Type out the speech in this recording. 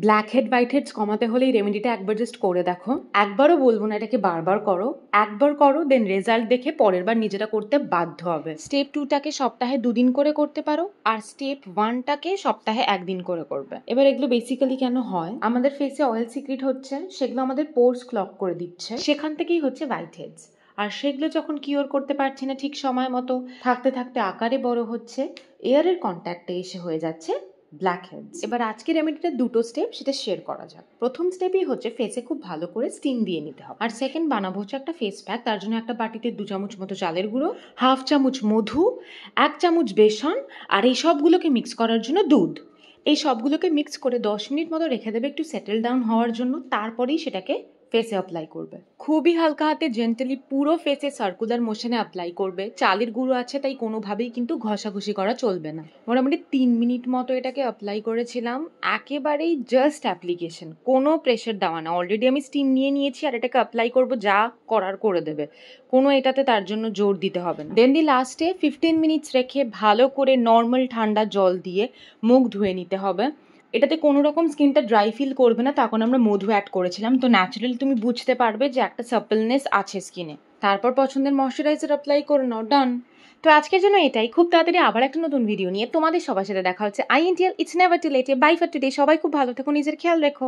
Black head white heads কমাতে হলে এই রেমেডিটা একবার জাস্ট করে দেখো। একবারও বলবো না এটাকে বারবার করো, একবার করো দেন রেজাল্ট দেখে পরের বার নিজেরা করতে বাধ্য হবে। স্টেপ 2টাকে সপ্তাহে 2 দিন করে করতে পারো, আর স্টেপ 1টাকে সপ্তাহে 1 দিন করে করবে। এবার এগুলো বেসিক্যালি কেন হয়, আমাদের ফেসে অয়েল সিক্রিট হচ্ছে, সেগুলো আমাদের পোর্স ক্লগ করে দিচ্ছে, সেখান থেকেই হচ্ছে হোয়াইট হেডস। আর সেগুলো যখন কিওর করতে পারছি না ঠিক সময় মতো, থাকতে থাকতে আকারে বড় হচ্ছে, এয়ারের কন্ট্যাক্টে এসে হয়ে যাচ্ছে ব্ল্যাক হেডস। এবার আজকে রেমেডিটা দুটো স্টেপ সেটা শেয়ার করা যাক। প্রথম স্টেপই হচ্ছে ফেসে খুব ভালো করে স্টিম দিয়ে নিতে হবে। আর সেকেন্ড বানাবো হচ্ছে একটা ফেস প্যাক। তার জন্য একটা বাটিতে 2 চামচ মতো চালের গুঁড়ো, 1/2 চামচ মধু, 1 চামচ বেসন, আর এই সবগুলোকে মিক্স করার জন্য দুধ। এই সবগুলোকে মিক্স করে 10 মিনিট মতো রেখে দেবে একটু সেটেল ডাউন হওয়ার জন্য। তারপরেই সেটাকে ফেসে অ্যাপ্লাই করবে। খুবই হালকা হাতে জেন্টালি পুরো ফেসে সার্কুলার মোশনে অ্যাপ্লাই করবে। চালের গুঁড়ো আছে তাই কোনোভাবেই কিন্তু ঘষাঘষি করা চলবে না। মোটামুটি 3 মিনিট মতো এটাকে অ্যাপ্লাই করেছিলাম। একেবারেই জাস্ট অ্যাপ্লিকেশন, কোনো প্রেশার দেওয়া না। অলরেডি আমি স্টিম নিয়ে নিয়েছি আর এটাকে অ্যাপ্লাই করবো, যা করার করে দেবে, কোনো এটাতে তার জন্য জোর দিতে হবে না। দেন লাস্টে 15 মিনিটস রেখে ভালো করে নর্মাল ঠান্ডা জল দিয়ে মুখ ধুয়ে নিতে হবে। এটাতে কোনো রকম স্কিনটা ড্রাই ফিল করবে না, তখন আমরা মধু অ্যাড করেছিলাম, তো ন্যাচারালি তুমি বুঝতে পারবে যে একটা সাপলনেস আছে স্কিনে। তারপর পছন্দের ময়শ্চারাইজার অ্যাপ্লাই করে নাও, ডান। তো আজকের জন্য এটাই। খুব তাড়াতাড়ি আবার একটা নতুন ভিডিও নিয়ে তোমাদের সবার সাথে দেখা হচ্ছে। INTL, it's never too late. Bye for today. সবাই খুব ভালো থেকো, নিজের খেয়াল রেখো।